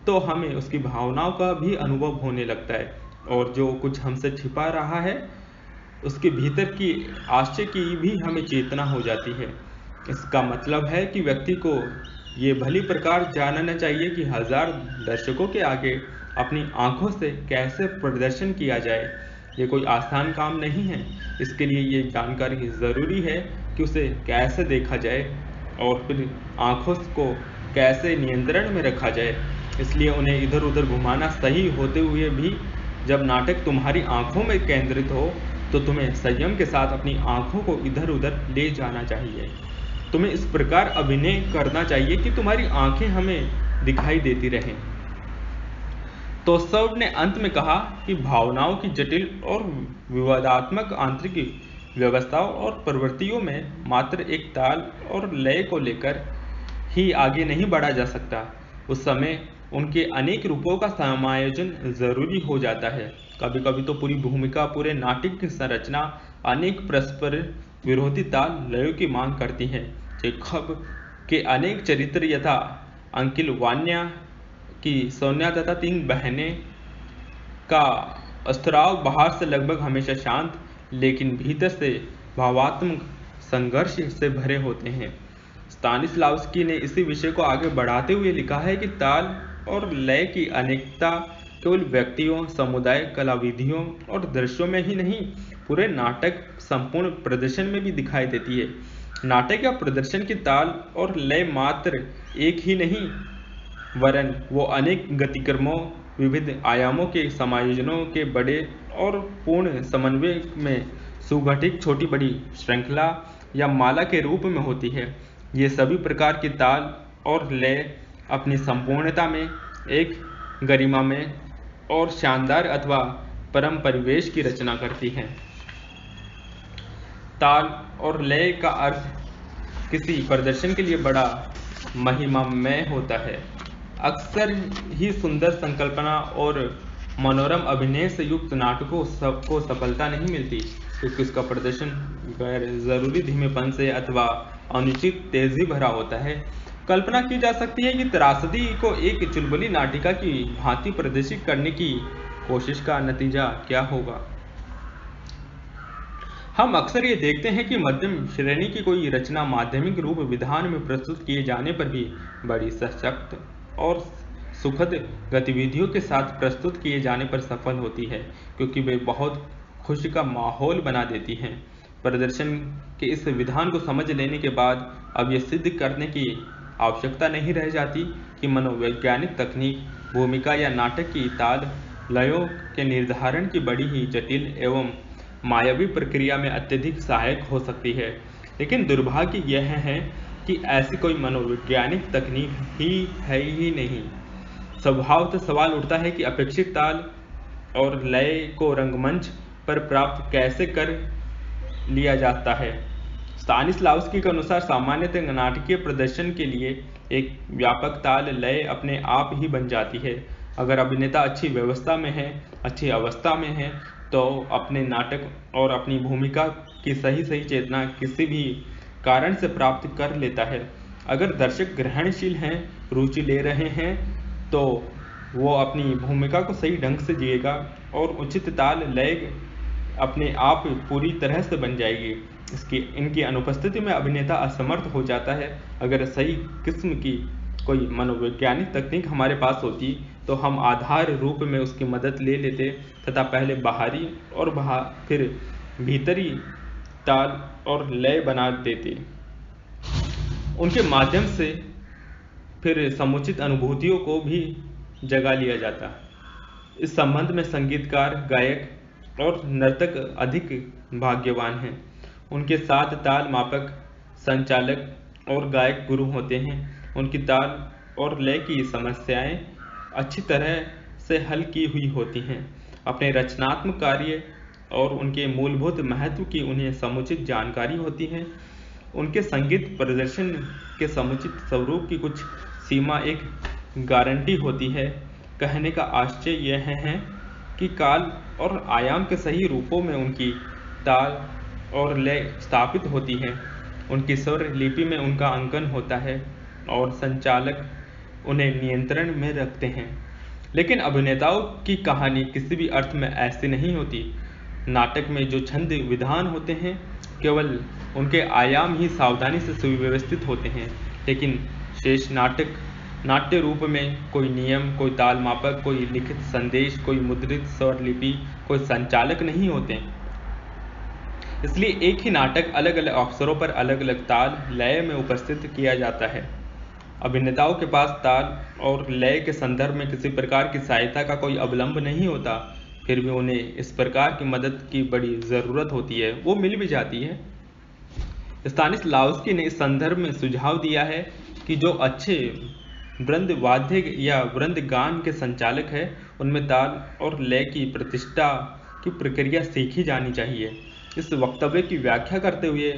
तो हमें उसकी भावनाओं का भी अनुभव होने लगता है, और जो कुछ हमसे छिपा रहा है उसके भीतर की आश्चर्य की भी हमें चेतना हो जाती है। इसका मतलब है कि व्यक्ति को ये भली प्रकार जानना चाहिए कि हजार दर्शकों के आगे अपनी आंखों से कैसे प्रदर्शन किया जाए। ये कोई आसान काम नहीं है। इसके लिए ये जानकारी ज़रूरी है कि उसे कैसे देखा जाए और फिर आंखों को कैसे नियंत्रण में रखा जाए। इसलिए उन्हें इधर उधर घुमाना सही होते हुए भी जब नाटक तुम्हारी आंखों में केंद्रित हो तो तुम्हें संयम के साथ अपनी आंखों को इधर उधर ले जाना चाहिए। तुम्हें इस प्रकार अभिनय करना चाहिए कि तुम्हारी आंखें हमें दिखाई देती रहें। तो सब ने अंत में कहा कि भावनाओं की जटिल और विवादात्मक आंतरिक व्यवस्थाओं और प्रवृत्तियों में मात्र एक ताल और लय को लेकर ही आगे नहीं बढ़ा जा सकता। उस समय उनके अनेक रूपों का समायोजन जरूरी हो जाता है। कभी कभी तो पूरी भूमिका, पूरे नाटक की संरचना अनेक परस्पर विरोधी ताल लयों की मांग करती है। चेखव के अनेक चरित्र यथा अंकिल वान्या की सोनिया तथा 3 बहनें का स्त्राव बाहर से लगभग हमेशा शांत लेकिन भीतर से भावात्मक संघर्ष से भरे होते हैं। स्तानिस्लावस्की ने इसी विषय को आगे बढ़ाते हुए लिखा है कि ताल और लय की अनेकता केवल व्यक्तियों, समुदाय, कलाविधियों और दृश्यों में ही नहीं, पूरे नाटक संपूर्ण प्रदर्शन में भी दिखाई देती है। नाटक या प्रदर्शन की ताल और लय मात्र एक ही नहीं, वरन वो अनेक गतिक्रमों, विविध आयामों के समायोजनों के बड़े और पूर्ण समन्वय में सुगठित छोटी बड़ी श्रृंखला या माला के रूप में होती है। ये सभी प्रकार की ताल और लय अपनी संपूर्णता में एक गरिमा में और शानदार अथवा परम परिवेश की रचना करती हैं। ताल और लय का अर्थ किसी प्रदर्शन के लिए बड़ा महिमामय होता है। अक्सर ही सुंदर संकल्पना और मनोरम अभिनय से युक्त नाटकों को सफलता नहीं मिलती, क्योंकि उसका प्रदर्शन गैर जरूरी धीमेपन से अथवा अनुचित तेजी भरा होता है। कल्पना की जा सकती है कि त्रासदी को एक चुलबुली नाटिका की भांति प्रदर्शित करने की कोशिश का नतीजा क्या होगा। हम अक्सर ये देखते हैं कि मध्यम श्रेणी की कोई रचना माध्यमिक रूप विधान में प्रस्तुत किए जाने पर भी बड़ी सशक्त और सुखद गतिविधियों के साथ प्रस्तुत किए जाने पर सफल होती है, क्योंकि वे बहुत खुशी का माहौल बना देती हैं। प्रदर्शन के इस विधान को समझ लेने के बाद अब यह सिद्ध करने की आवश्यकता नहीं रह जाती कि मनोवैज्ञानिक तकनीक भूमिका या नाटक की ताल लयों के निर्धारण की बड़ी ही जटिल एवं मायावी प्रक्रिया में अत्यधिक सहायक हो सकती है। लेकिन दुर्भाग्य यह है कि ऐसी कोई मनोवैज्ञानिक तकनीक ही नहीं। स्वभावतः सवाल उठता है कि अपेक्षित ताल और लय को रंगमंच पर प्राप्त कैसे कर लिया जाता है। स्तानिस्लावस्की के अनुसार सामान्यतः नाटकीय प्रदर्शन के लिए एक व्यापक ताल लय अपने आप ही बन जाती है। अगर अभिनेता अच्छी व्यवस्था में है, अच्छी अवस्था में है, तो अपने नाटक और अपनी भूमिका की सही चेतना किसी भी कारण से प्राप्त कर लेता है। अगर दर्शक ग्रहणशील हैं, रुचि ले रहे हैं, तो वो अपनी भूमिका को सही ढंग से जिएगा और उचित ताल लय अपने आप पूरी तरह से बन जाएगी। इनकी अनुपस्थिति में अभिनेता असमर्थ हो जाता है। अगर सही किस्म की कोई मनोवैज्ञानिक तकनीक हमारे पास होती तो हम आधार रूप में उसकी मदद ले लेते तथा पहले बाहरी और फिर भीतरी ताल और लय बना देते। उनके माध्यम से फिर समुचित अनुभूतियों को भी जगा लिया जाता। इस संबंध में संगीतकार, गायक और नर्तक अधिक भाग्यवान हैं। उनके साथ ताल मापक, संचालक और गायक गुरु होते हैं। उनकी ताल और लय की समस्याएं अच्छी तरह से हल की हुई होती हैं। अपने रचनात्मक कार्य और उनके मूलभूत महत्व की उन्हें समुचित जानकारी होती है। उनके संगीत प्रदर्शन के समुचित स्वरूप की कुछ सीमा एक गारंटी होती है। कहने का आशय यह है कि काल और आयाम के सही रूपों में उनकी ताल और लय स्थापित होती है। उनकी स्वर लिपि में उनका अंकन होता है और संचालक उन्हें नियंत्रण में रखते हैं। लेकिन अभिनेताओं की कहानी किसी भी अर्थ में ऐसी नहीं होती। नाटक में जो छंद विधान होते हैं केवल उनके आयाम ही सावधानी से सुव्यवस्थित होते हैं, लेकिन शेष नाट्य रूप में कोई नियम, कोई ताल मापक, कोई लिखित संदेश, कोई मुद्रित स्वर लिपि, कोई संचालक नहीं होते। इसलिए एक ही नाटक अलग अलग अवसरों पर अलग अलग ताल लय में उपस्थित किया जाता है। अभिनेताओं के पास ताल और लय के संदर्भ में किसी प्रकार की सहायता का कोई अवलंब नहीं होता, फिर भी उन्हें इस प्रकार की मदद की बड़ी ज़रूरत होती है। वो मिल भी जाती है। स्तानिस्लावस्की ने इस संदर्भ में सुझाव दिया है कि जो अच्छे वृंद वाद्य या वृंद गान के संचालक है उनमें ताल और लय की प्रतिष्ठा की प्रक्रिया सीखी जानी चाहिए। इस वक्तव्य की व्याख्या करते हुए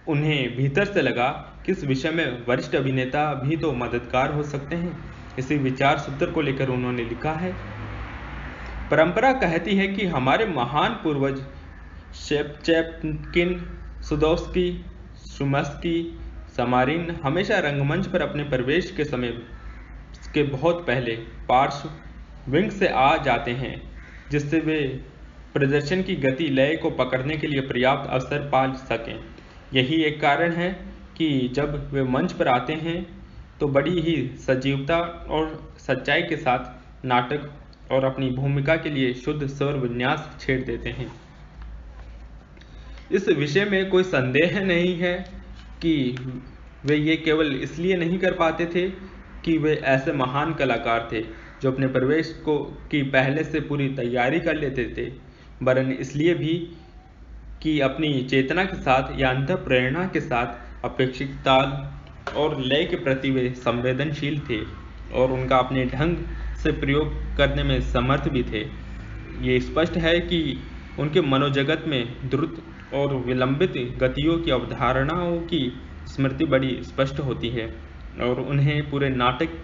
उन्हें भीतर से लगा कि इस विषय में वरिष्ठ अभिनेता भी तो मददगार हो सकते हैं। इसी विचार सूत्र को लेकर उन्होंने लिखा है, परंपरा कहती है कि हमारे महान पूर्वज शेपचेपकिन, सुदोव्स्की, शुमस्की, समारिन हमेशा रंगमंच पर अपने प्रवेश के समय के बहुत पहले पार्श्व विंग से आ जाते हैं, जिससे वे प्रदर्शन की गति लय को पकड़ने के लिए पर्याप्त अवसर पा सकें। यही एक कारण है कि जब वे मंच पर आते हैं तो बड़ी ही सजीवता और सच्चाई के साथ नाटक और अपनी भूमिका के लिए शुद्ध स्वर विन्यास छेड़ देते हैं। इस विषय में कोई संदेह नहीं है कि वे ये केवल इसलिए नहीं कर पाते थे कि वे ऐसे महान कलाकार थे जो अपने प्रवेश की पहले से पूरी तैयारी कर लेते थे, वरन इसलिए भी कि अपनी चेतना के साथ या अंतःप्रेरणा के साथ अपेक्षित ताल और लय के प्रति वे संवेदनशील थे और उनका अपने ढंग से प्रयोग करने में समर्थ भी थे। ये स्पष्ट है कि उनके मनोजगत में द्रुत और विलंबित गतियों की अवधारणाओं की स्मृति बड़ी स्पष्ट होती है और उन्हें पूरे नाटक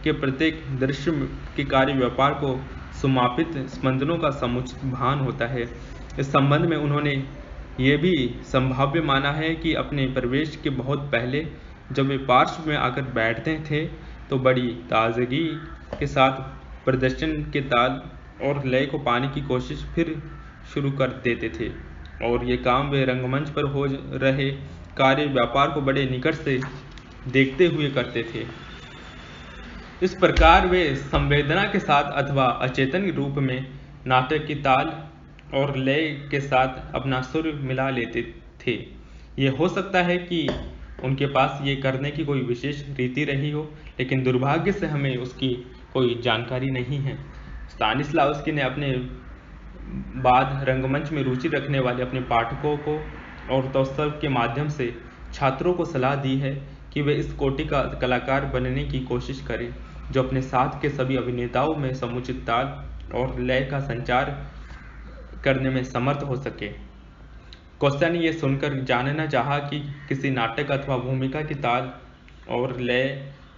के प्रत्येक दृश्य के कार्य व्यापार को सुमापित स्पंदनों का समुचित भान होता है। इस संबंध में उन्होंने ये भी संभाव्य माना है कि अपने प्रवेश के बहुत पहले जब वे पार्श्व में आकर बैठते थे तो बड़ी ताजगी के साथ प्रदर्शन के ताल और लय को पाने की कोशिश फिर शुरू कर देते थे और ये काम वे रंगमंच पर हो रहे कार्य व्यापार को बड़े निकट से देखते हुए करते थे। इस प्रकार वे संवेदना के साथ अथवा अचेतन रूप में नाटक की ताल और लय के साथ अपना सुर मिला लेते थे। ये हो सकता है कि उनके पास ये करने की कोई विशेष रीति रही हो, लेकिन दुर्भाग्य से हमें उसकी कोई जानकारी नहीं है। स्तानिस्लावस्की ने अपने बाद रंगमंच में रुचि रखने वाले अपने पाठकों को और रथोत्सव के माध्यम से छात्रों को सलाह दी है कि वे इस कोटि का कलाकार बनने की कोशिश करें जो अपने साथ के सभी अभिनेताओं में समुचित ताल और लय का संचार करने में समर्थ हो सके। कोस्टा ने यह सुनकर जानना चाहा कि किसी नाटक अथवा भूमिका की ताल और लय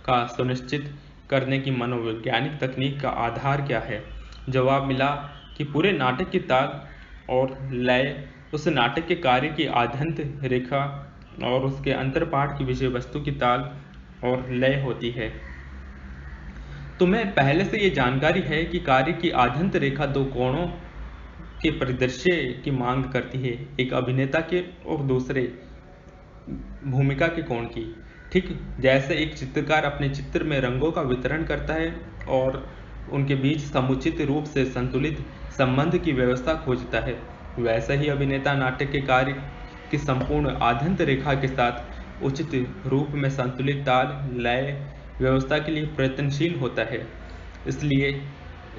का सुनिश्चित करने की मनोवैज्ञानिक तकनीक का आधार क्या है। जवाब मिला कि पूरे नाटक की ताल और लय उस नाटक के कार्य की आद्यंत रेखा और उसके अंतरपाठ की विषय वस्तु की ताल और लय होती है। तुम्हें पहले से ये जानकारी है कि कार्य की आद्यंत रेखा दो कोणों के परिदृश्य की मांग करती है, एक अभिनेता के और दूसरे भूमिका के कोण की। ठीक जैसे एक चित्रकार अपने चित्र में रंगों का वितरण करता है और उनके बीच समुचित रूप से संतुलित संबंध की व्यवस्था खोजता है, वैसे ही अभिनेता नाटक के कार्य की संपूर्ण आद्यंत रेखा के साथ उचित रूप में संतुलित ताल लय व्यवस्था के लिए प्रयत्नशील होता है। इसलिए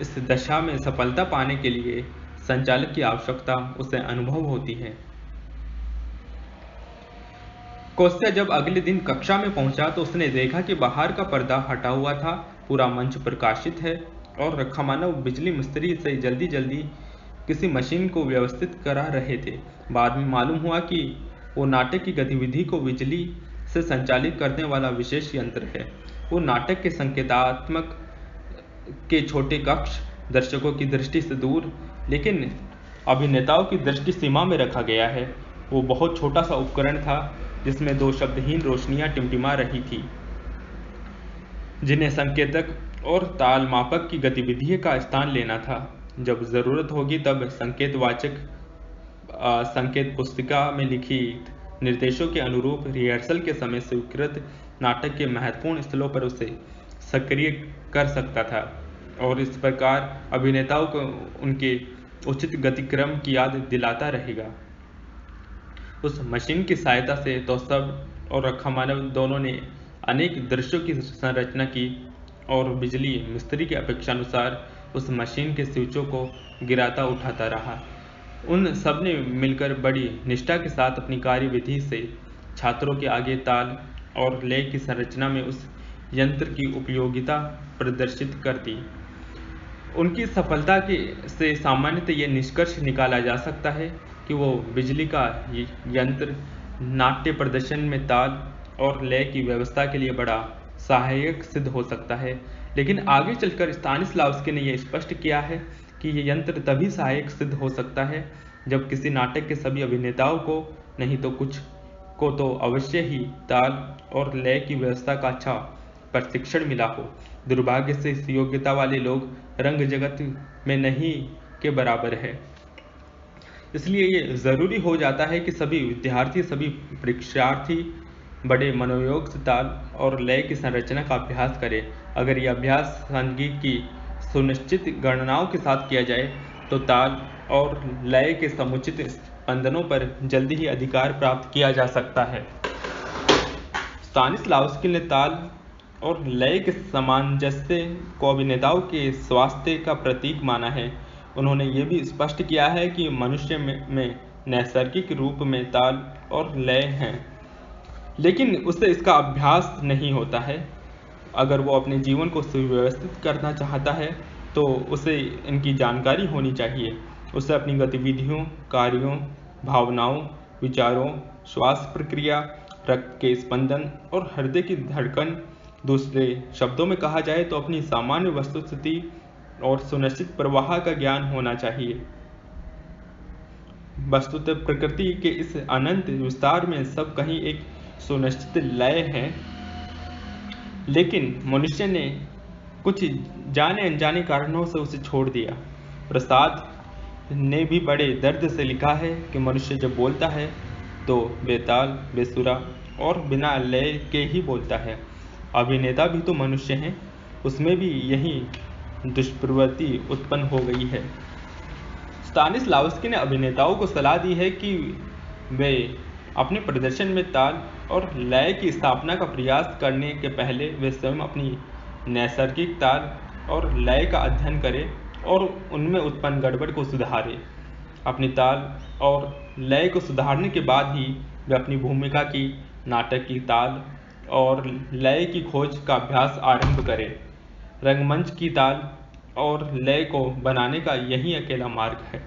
इस दशा में सफलता पाने के लिए संचालक की आवश्यकता उसे अनुभव होती है। कौत्स्य जब अगले दिन कक्षा में पहुंचा तो उसने देखा कि बाहर का पर्दा हटा हुआ था, पूरा मंच प्रकाशित है और रक्षामानव बिजली मिस्त्री से जल्दी जल्दी किसी मशीन को व्यवस्थित करा रहे थे। बाद में मालूम हुआ कि वो नाटक की गतिविधि को बिजली से संचालित करने वाला विशेष यंत्र है। वो नाटक के संकेतात्मक के छोटे कक्ष दर्शकों की दृष्टि से दूर लेकिन अभिनेताओं की दृष्टि सीमा में रखा गया है। वो बहुत छोटा सा उपकरण था जिसमें दो शब्दहीन रोशनियां टिमटिमा रही थी, जिन्हें संकेतक और ताल मापक की गतिविधि का स्थान लेना था। जब जरूरत होगी तब संकेतवाचक संकेत पुस्तिका में लिखित निर्देशों के अनुरूप रिहर्सल के समय स्वीकृत नाटक के महत्वपूर्ण स्थलों पर उसे सक्रिय कर सकता था और इस प्रकार अभिनेताओं को उनके उचित गतिक्रम की याद दिलाता रहेगा। उस मशीन की सहायता से तौसब और रक्षामानव दोनों ने अनेक दृश्यों की संरचना की और बिजली मिस्त्री के अपेक्षानुसार उस मशीन के स्विचों को गिराता उठाता रहा। उन सब ने मिलकर बड़ी निष्ठा के साथ अपनी कार्यविधि से छात्रों के आगे ताल और लय की संरचना में उस यंत्र की उपयोगिता प्रदर्शित कर दी। उनकी सफलता से सामान्यतः यह निष्कर्ष निकाला जा सकता है कि वो बिजली का यंत्र नाट्य प्रदर्शन में ताल और लय की व्यवस्था के लिए बड़ा सहायक सिद्ध हो सकता है। लेकिन आगे चलकर स्तानिस्लावस्की ने यह स्पष्ट किया है कि यह यंत्र तभी सहायक सिद्ध हो सकता है जब किसी नाटक के सभी अभिनेताओं को नहीं तो कुछ को तो अवश्य ही ताल और लय की व्यवस्था का अच्छा प्रशिक्षण मिला हो। दुर्भाग्य से इस योग्यता वाले लोग रंग जगत में नहीं के बराबर है। इसलिए ये जरूरी हो जाता है कि सभी विद्यार्थी सभी परीक्षार्थी बड़े मनोयोग से ताल और लय की संरचना का अभ्यास करें। अगर यह अभ्यास संगीत की सुनिश्चित गणनाओं के साथ किया जाए तो ताल और लय के समुचित स्पंदनों पर जल्दी ही अधिकार प्राप्त किया जा सकता है। स्तानिस्लावस्की ने ताल और लय के सामंजस्य को अभिनेताओं के स्वास्थ्य का प्रतीक माना है। उन्होंने ये भी स्पष्ट किया है कि मनुष्य में नैसर्गिक रूप में ताल और लय हैं, लेकिन उससे इसका अभ्यास नहीं होता है। अगर वो अपने जीवन को सुव्यवस्थित करना चाहता है तो उसे इनकी जानकारी होनी चाहिए। उसे अपनी गतिविधियों, कार्यों, भावनाओं, विचारों, श्वास प्रक्रिया, रक्त के स्पंदन और हृदय की धड़कन, दूसरे शब्दों में कहा जाए तो अपनी सामान्य वस्तुस्थिति और सुनिश्चित प्रवाह का ज्ञान होना चाहिए। वस्तुतः प्रकृति के इस अनंत विस्तार में सब कहीं एक सुनिश्चित लय है, लेकिन मनुष्य ने कुछ जाने अनजाने कारणों से उसे छोड़ दिया। प्रसाद ने भी बड़े दर्द से लिखा है कि मनुष्य जब बोलता है तो बेताल, बेसुरा और बिना लय के ही बोलता है। अभिनेता भी तो मनुष्य हैं, उसमें भी यही दुष्प्रवृत्ति उत्पन्न हो गई है। स्तानिस्लावस्की ने अभिनेताओं को सलाह दी है कि वे अपने प्रदर्शन में ताल और लय की स्थापना का प्रयास करने के पहले वे स्वयं अपनी नैसर्गिक ताल और लय का अध्ययन करें और उनमें उत्पन्न गड़बड़ को सुधारें। अपनी ताल और लय को सुधारने के बाद ही वे अपनी भूमिका की, नाटक की ताल और लय की खोज का अभ्यास आरंभ करें। रंगमंच की ताल और लय को बनाने का यही अकेला मार्ग है।